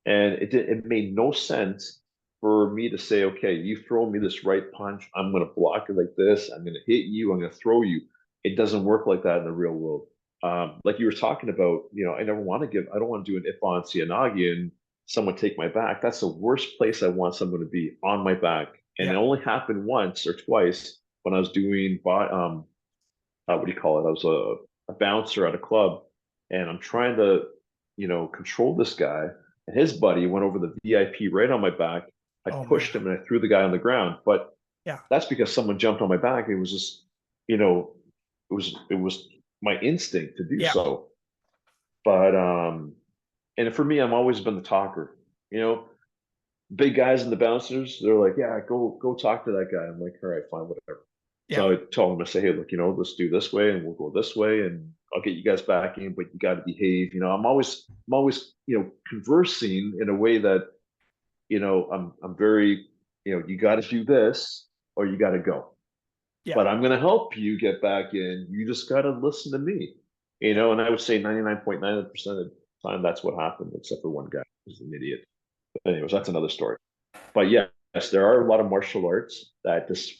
And it made no sense for me to say, okay, you throw me this right punch, I'm going to block it like this, I'm going to hit you, I'm going to throw you. It doesn't work like that in the real world. Like you were talking about, I never want to I don't want to do an Ippon Cianagi and someone take my back. That's the worst place I want someone to be, on my back. And it Yeah. only happened once or twice when I was doing, what do you call it? I was a bouncer at a club, and I'm trying to, control this guy. And his buddy went over the VIP right on my back. I Oh man. pushed him and I threw the guy on the ground. But Yeah. that's because someone jumped on my back. It was just, it was my instinct to do Yeah. so. But and for me, I've always been the talker. You know, big guys and the bouncers, they're like, yeah, go talk to that guy. I'm like, all right, fine, whatever. Yeah. So I told him, I say, hey, look, let's do this way and we'll go this way and I'll get you guys back in, but you got to behave. I'm always, conversing in a way that, I'm very, you got to do this or you got to go. Yeah. But I'm going to help you get back in. You just got to listen to me, Yeah. and I would say 99.9% of the time, that's what happened, except for one guy who's an idiot. But anyways, that's another story. But yes, there are a lot of martial arts that just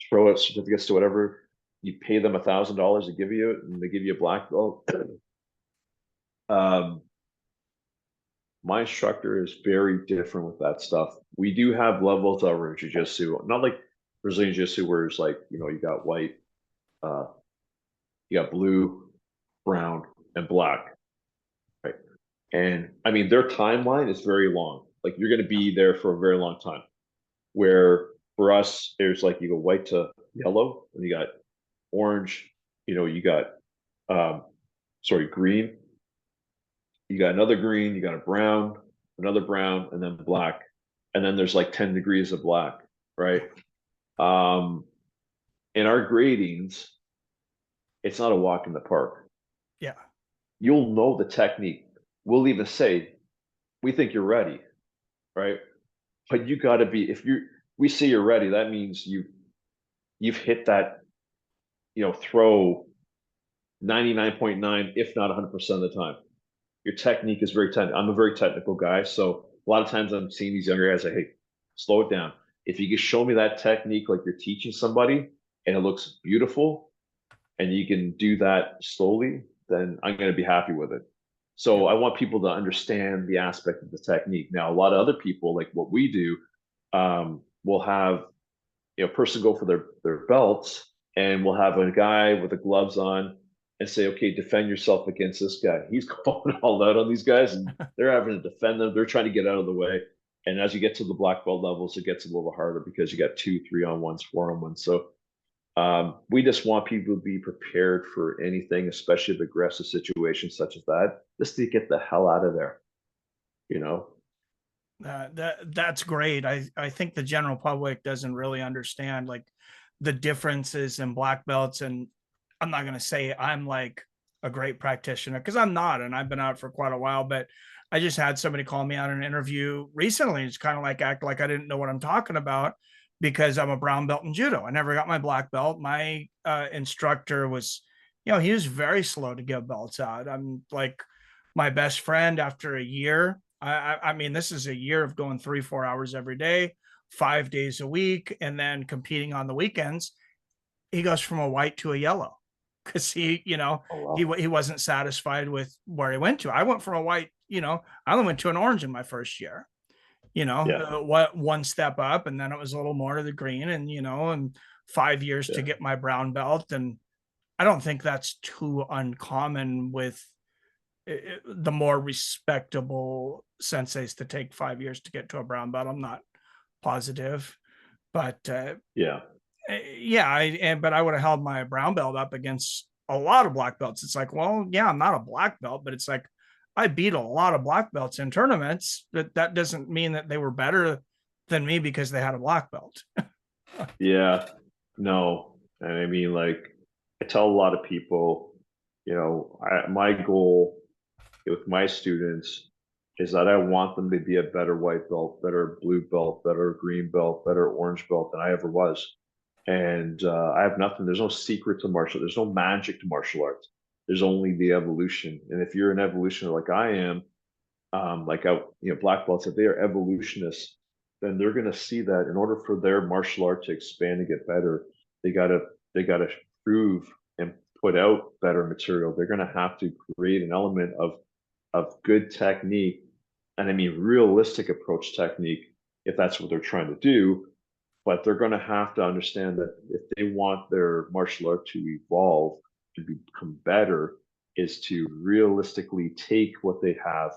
throw out certificates to whatever. You pay them $1,000 to give you it, and they give you a black belt. um, my instructor is very different with that stuff. We do have levels of our jiu-jitsu, not like Brazilian jiu-jitsu, where it's like, you got white, uh, you got blue, brown, and black, right? And I mean, their timeline is very long. Like you're going to be there for a very long time. Where for us, there's like you go white to yellow, and you got orange, you got green, you got another green, you got a brown, another brown, and then black. And then there's like 10 degrees of black, right? Um, in our gradings, it's not a walk in the park. Yeah. You'll know the technique. We'll even say, we think you're ready, right? But you got to be, we say you're ready, that means you've hit that, throw 99.9, if not 100% of the time. Your technique is very technical. I'm a very technical guy. So a lot of times I'm seeing these younger guys say, hey, slow it down. If you can show me that technique like you're teaching somebody and it looks beautiful and you can do that slowly, then I'm going to be happy with it. Yeah. So I want people to understand the aspect of the technique. Now, a lot of other people, like what we do, will have a person go for their belts, and we'll have a guy with the gloves on and say, okay, defend yourself against this guy. He's going all out on these guys, and they're having to defend them. They're trying to get out of the way. And as you get to the black belt levels, it gets a little harder because you got 2, 3-on-1s, 4-on-1s. So we just want people to be prepared for anything, especially aggressive situations such as that, just to get the hell out of there, you know? That's great. I think the general public doesn't really understand like the differences in black belts. And I'm not going to say I'm like a great practitioner because I'm not, and I've been out for quite a while, but I just had somebody call me out in an interview recently. It's kind of like act like I didn't know what I'm talking about because I'm a brown belt in judo. I never got my black belt. My instructor was, he was very slow to give belts out. I'm like my best friend after a year. I mean, this is a year of going 3-4 hours every day, 5 days a week, and then competing on the weekends. He goes from a white to a yellow because Oh, he wow. he wasn't satisfied with where he went to. I went from a white, I only went to an orange in my first year. Yeah. What one step up, and then it was a little more to the green, and 5 years to Yeah. get my brown belt. And I don't think that's too uncommon with the more respectable senseis to take 5 years to get to a brown belt. I'm not positive, but Yeah. yeah, but I would have held my brown belt up against a lot of black belts. It's like, well, yeah, I'm not a black belt, but it's like I beat a lot of black belts in tournaments. That doesn't mean that they were better than me because they had a black belt. Yeah. No. And I mean, like, I tell a lot of people, my goal with my students is that I want them to be a better white belt, better blue belt, better green belt, better orange belt than I ever was. And I have nothing. There's no secret to martial. There's no magic to martial arts. There's only the evolution. And if you're an evolutioner like I am, black belts, if they are evolutionists, then they're going to see that in order for their martial art to expand and get better, they gotta they gotta prove and put out better material. They're going to have to create an element of good technique, and I mean realistic approach technique, if that's what they're trying to do. But they're going to have to understand that if they want their martial art to evolve, to become better, is to realistically take what they have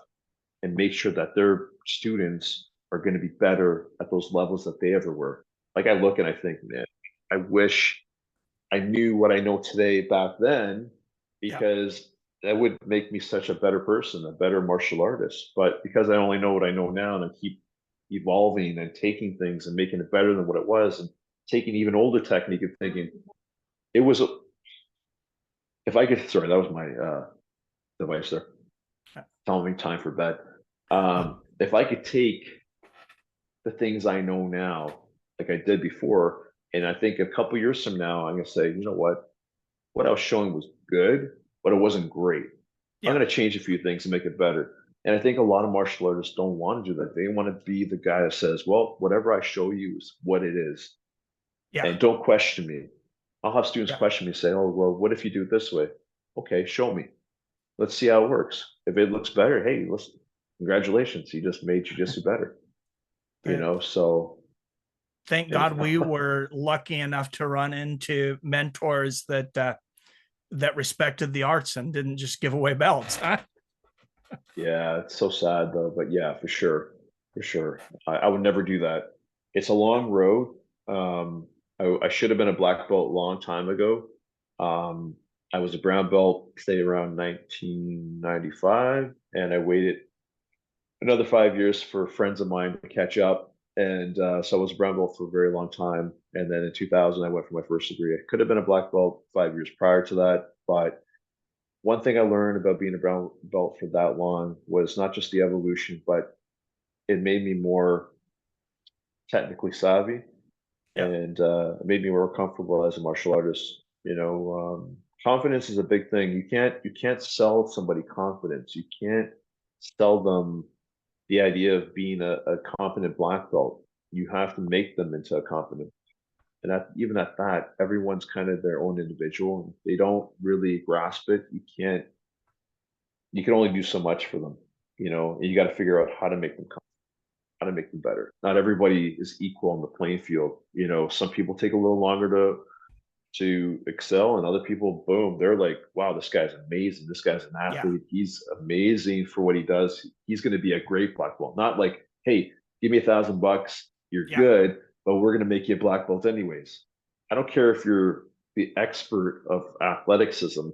and make sure that their students are going to be better at those levels that they ever were. Like, I look and I think, man, I wish I knew what I know today back then, Yeah, because that would make me such a better person, a better martial artist. But because I only know what I know now, and I keep evolving and taking things and making it better than what it was, and taking even older technique and thinking it was, if I could, sorry, that was my device there telling me time for bed. If I could take the things I know now, like I did before, and I think a couple years from now, I'm gonna say, you know what I was showing was good, but it wasn't great. I'm yeah, gonna change a few things and make it better. And I think a lot of martial artists don't want to do that. They want to be the guy that says, well, whatever I show you is what it is. yeah, And don't question me. I'll have students yeah. question me, say, oh, well, what if you do it this way? Okay, show me. Let's see how it works. If it looks better, hey, listen, congratulations, you just made jujitsu better. Uh, So Thank God we were lucky enough to run into mentors that respected the arts and didn't just give away belts. Huh? yeah, it's so sad though, but yeah, for sure, for sure. I would never do that. It's a long road. I should have been a black belt a long time ago. Um, I was a brown belt, say around 1995, and I waited another 5 years for friends of mine to catch up. And so I was a brown belt for a very long time. And then in 2000, I went for my first degree. I could have been a black belt 5 years prior to that, but one thing I learned about being a brown belt for that long was not just the evolution, but it made me more technically savvy, Yeah, and it made me more comfortable as a martial artist. Confidence is a big thing. You can't sell somebody confidence. You can't sell them the idea of being a competent black belt. You have to make them into a competent. And even at that, everyone's kind of their own individual. They don't really grasp it. You can only do so much for them, and you got to figure out how to make them better. Not everybody is equal on the playing field. Some people take a little longer to excel, and other people, boom, they're like, wow, this guy's amazing. This guy's an yeah, athlete. He's amazing for what he does. He's going to be a great black belt. Not like, hey, give me $1,000, you're yeah, good, but we're going to make you a black belt anyways. I don't care if you're the expert of athleticism,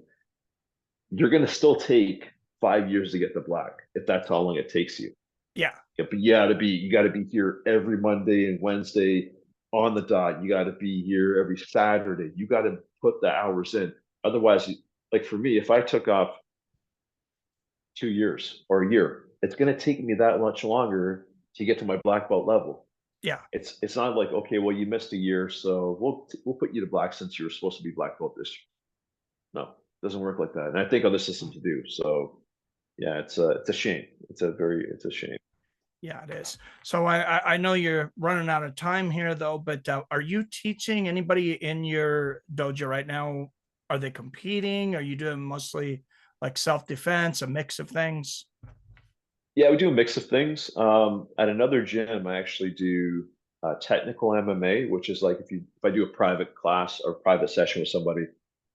you're going to still take 5 years to get the black if that's how long it takes you. yeah, Yeah, but you got to be here every Monday and Wednesday on the dot. You got to be here every Saturday. You got to put the hours in. Otherwise, like for me, if I took off 2 years or a year, it's going to take me that much longer to get to my black belt level. yeah, It's not like, okay, well, you missed a year, so we'll put you to black since you were supposed to be black belt this year. No, it doesn't work like that. And I think other systems do. So yeah, it's a shame. It's a shame. yeah. It is. So I know you're running out of time here though, but are you teaching anybody in your dojo right now? Are they competing? Are you doing mostly like self defense, a mix of things? Yeah, we do a mix of things. At another gym, I actually do. technical MMA, which is like if I do a private class or private session with somebody,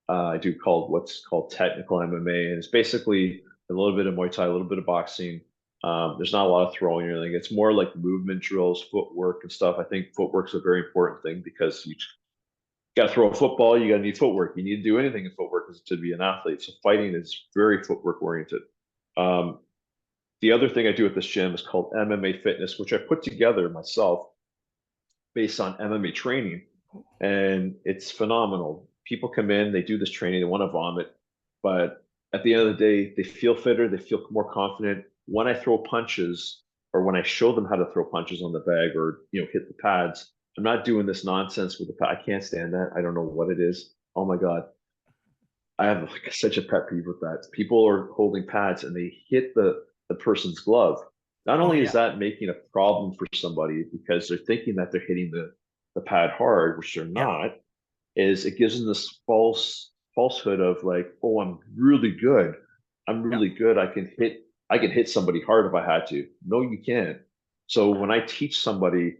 I do what's called technical MMA, and it's basically a little bit of Muay Thai, a little bit of boxing. There's not a lot of throwing or anything. It's more like movement drills, footwork and stuff. I think footwork's a very important thing because you got to throw a football, you got to need footwork. You need to do anything in footwork to be an athlete. So fighting is very footwork oriented. Um, the other thing I do at this gym is called MMA Fitness, which I put together myself based on MMA training, and it's phenomenal. People come in, they do this training, they want to vomit, but at the end of the day, they feel fitter, they feel more confident. When I throw punches, or when I show them how to throw punches on the bag, or hit the pads, I'm not doing this nonsense with the pad. I can't stand that. I don't know what it is. Oh my God. I have such a pet peeve with that. People are holding pads and they hit the person's glove. Not Oh only is yeah. that making a problem for somebody because they're thinking that they're hitting the pad hard, which they're Yeah. not, is it gives them this falsehood of like, oh, I'm really good. I'm Yeah. really good. I can hit somebody hard if I had to. No, you can't. So when I teach somebody,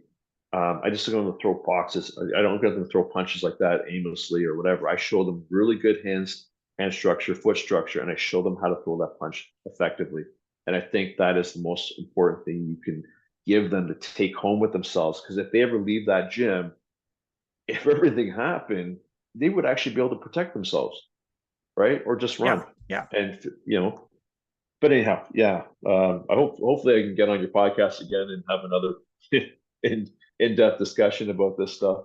I just don't go to throw boxes. I don't get them to throw punches like that aimlessly or whatever. I show them really good hand structure, foot structure, and I show them how to throw that punch effectively. And I think that is the most important thing you can give them to take home with themselves. Because if they ever leave that gym, if everything happened, they would actually be able to protect themselves, right? Or just Yeah. run. Yeah. And but anyhow, yeah. Hopefully I can get on your podcast again and have another in in-depth discussion about this stuff.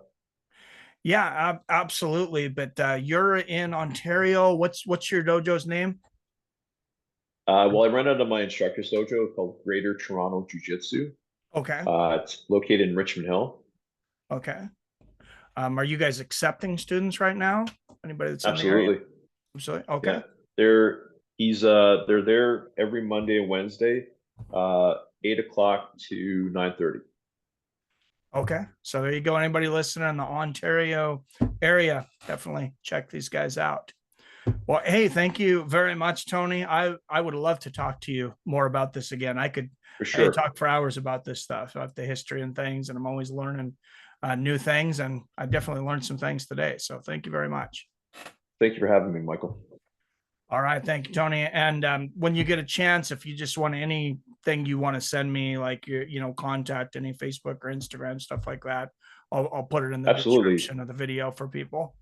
Yeah, absolutely. But you're in Ontario. What's your dojo's name? Well, I run out of my instructor's dojo called Greater Toronto Jiu Jitsu. Okay. It's located in Richmond Hill. Okay. Are you guys accepting students right now? Anybody that's in the area? Absolutely. Absolutely. Okay. Yeah. They're there every Monday and Wednesday, 8 o'clock to 9:30. Okay. So there you go. Anybody listening in the Ontario area, definitely check these guys out. Well, hey, thank you very much, Tony. I would love to talk to you more about this again. For I could sure. talk for hours about this stuff, about the history and things, and I'm always learning new things, and I definitely learned some things today. So thank you very much. Thank you for having me, Michael. All right, thank you, Tony. And when you get a chance, if you just want anything you want to send me, like your, contact, any Facebook or Instagram stuff like that, I'll put it in the Absolutely. description of the video for people.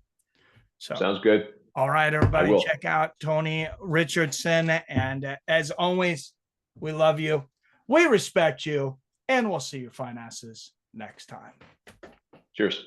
So, Sounds good. all right, I everybody, will. check out Tony Richardson. And as always, we love you, we respect you, and we'll see you fine asses next time. Cheers.